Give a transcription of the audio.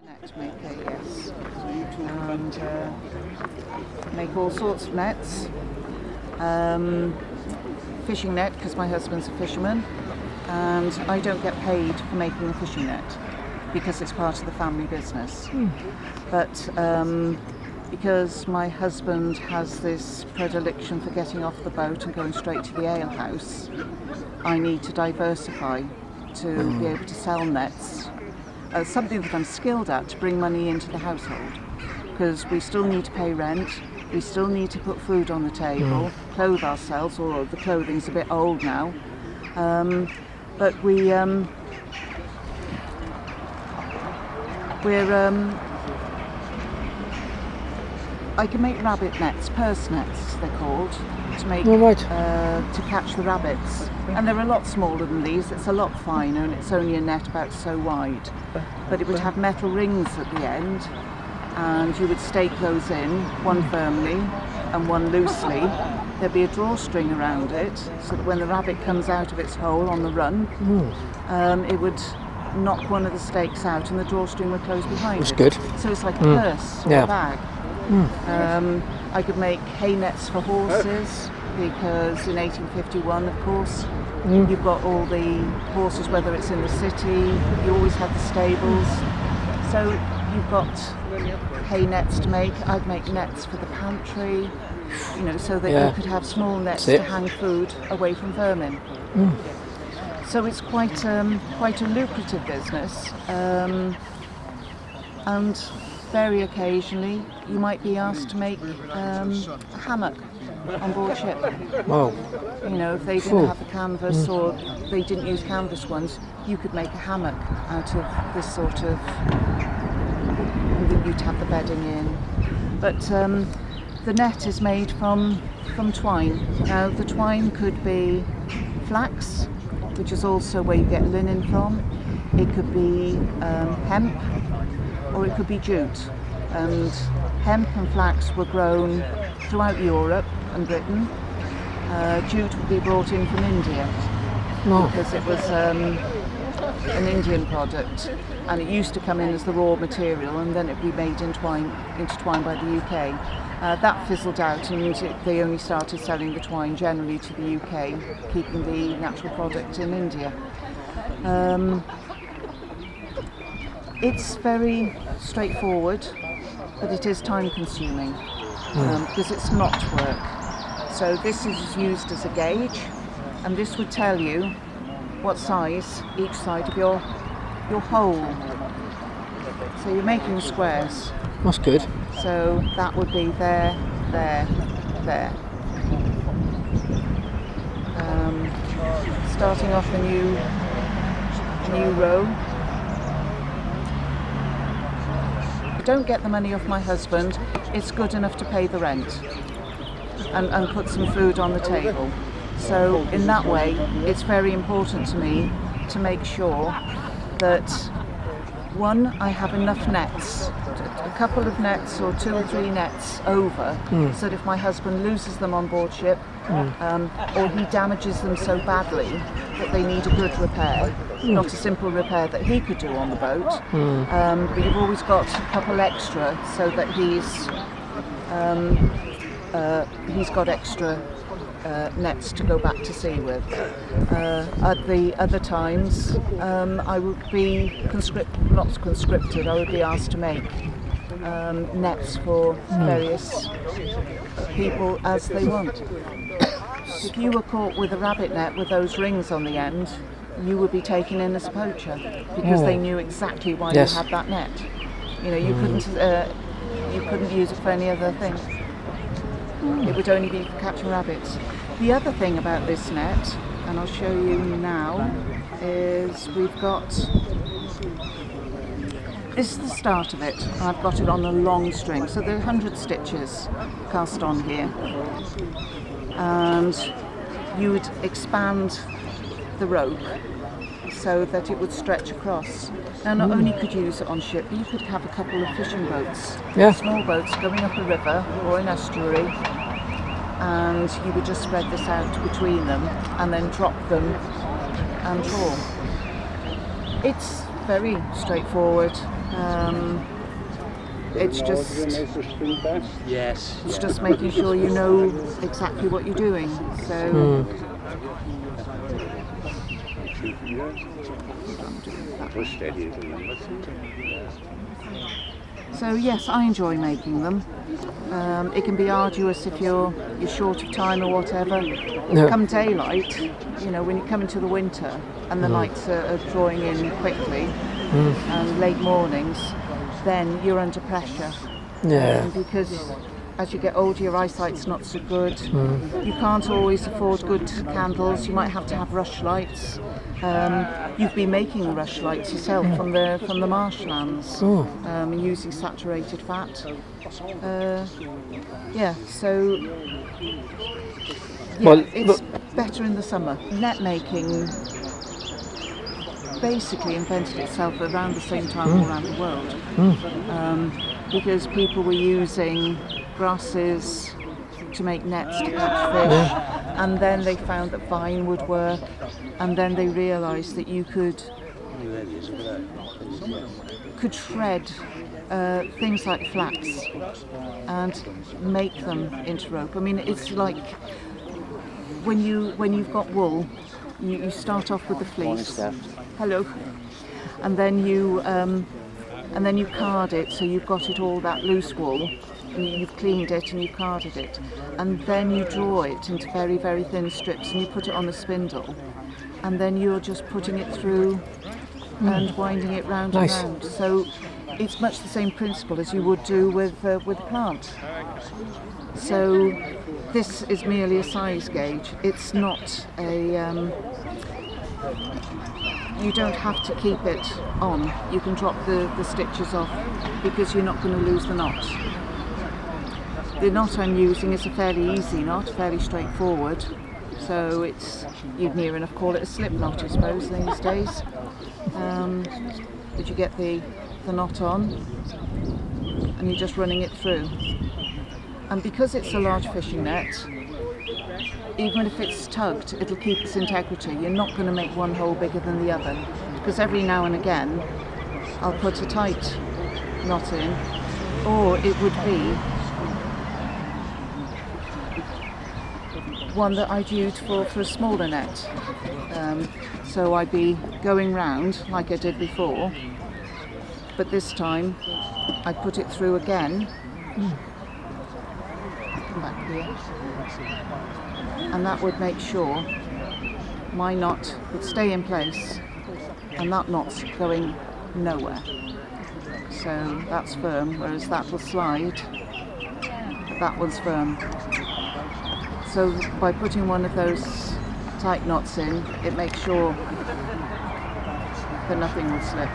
Net maker, yes, and make all sorts of nets. Fishing net, because my husband's a fisherman, and I don't get paid for making a fishing net because it's part of the family business. But because my husband has this predilection for getting off the boat and going straight to the ale house, I need to diversify to be able to sell nets. Something that I'm skilled at to bring money into the household, because we still need to pay rent, we still need to put food on the table, clothe ourselves, although the clothing's a bit old now. But we're I can make rabbit nets, purse nets they're called, to make to catch the rabbits. And they're a lot smaller than these, it's a lot finer, and it's only a net about so wide. But it would have metal rings at the end, and you would stake those in, one firmly and one loosely. There'd be a drawstring around it, so that when the rabbit comes out of its hole on the run, it would knock one of the stakes out and the drawstring would close behind it. That's good. So it's like a purse or a bag. I could make hay nets for horses, because in 1851, of course, you've got all the horses, whether it's in the city, you always have the stables. So you've got hay nets to make. I'd make nets for the pantry, you know, so that you could have small nets to hang food away from vermin. So it's quite a lucrative business, and very occasionally you might be asked to make a hammock on board ship. Wow. You know, if they didn't have the canvas or they didn't use canvas ones, you could make a hammock out of this sort of, you'd have the bedding in. But the net is made from twine. Now the twine could be flax, which is also where you get linen from. It could be hemp, or it could be jute. And hemp and flax were grown throughout Europe and Britain. Jute would be brought in from India because it was an Indian product, and it used to come in as the raw material, and then it would be made into twine by the UK. That fizzled out, and they only started selling the twine generally to the UK, keeping the natural product in India. It's very straightforward, but it is time consuming because it's knot work. So this is used as a gauge, and this would tell you what size each side of your hole. So you're making squares. That's good. So that would be there, there, there. Starting off a new row. I don't get the money off my husband. It's good enough to pay the rent and put some food on the table. So in that way, it's very important to me to make sure that, one, I have enough nets, a couple of nets or 2 or 3 nets over, so that if my husband loses them on board ship, or he damages them so badly that they need a good repair, not a simple repair that he could do on the boat, but you've always got a couple extra so that he's got extra nets to go back to sea with. At the other times, I would be not conscripted, I would be asked to make nets for various people as they want. If you were caught with a rabbit net with those rings on the end, you would be taken in as a poacher, because they knew exactly why you had that net. You know, you couldn't use it for any other thing. It would only be for catching rabbits. The other thing about this net, and I'll show you now, is we've got, this is the start of it. I've got it on a long string, so there are 100 stitches cast on here. And you would expand the rope so that it would stretch across. Now, not only could you use it on ship, but you could have a couple of fishing boats, small boats going up a river or an estuary, and you would just spread this out between them and then drop them and draw. It's very straightforward. It's just making sure you know exactly what you're doing. So. So yes, I enjoy making them. It can be arduous if you're short of time or whatever. Come daylight, you know, when you come into the winter and the nights are drawing in quickly and late mornings, then you're under pressure. Because as you get older, your eyesight's not so good. You can't always afford good candles. You might have to have rush lights. You've been making rush lights yourself from the marshlands, using saturated fat. It's better in the summer. Net making basically invented itself around the same time all around the world, because people were using grasses to make nets to catch fish, and then they found that vine would work, and then they realised that you could shred things like flax and make them into rope. I mean, it's like when you've got wool, you start off with the fleece. Hello. And then you card it, so you've got it all that loose wool, and you've cleaned it and you've carded it, and then you draw it into very, very thin strips and you put it on a spindle, and then you're just putting it through and winding it round and round. So it's much the same principle as you would do with a plant. So this is merely a size gauge. It's not a you don't have to keep it on. You can drop the stitches off because you're not going to lose the knot. The knot I'm using is a fairly easy knot, fairly straightforward. So you'd near enough call it a slip knot, I suppose, these days. But you get the knot on and you're just running it through. And because it's a large fishing net, even if it's tugged, it'll keep its integrity. You're not going to make one hole bigger than the other, because every now and again I'll put a tight knot in, or it would be one that I'd use for a smaller net. So I'd be going round like I did before, but this time I'd put it through again. Come back here. And that would make sure my knot would stay in place and that knot's going nowhere. So that's firm, whereas that will slide, but that one's firm. So by putting one of those tight knots in, it makes sure that nothing will slip.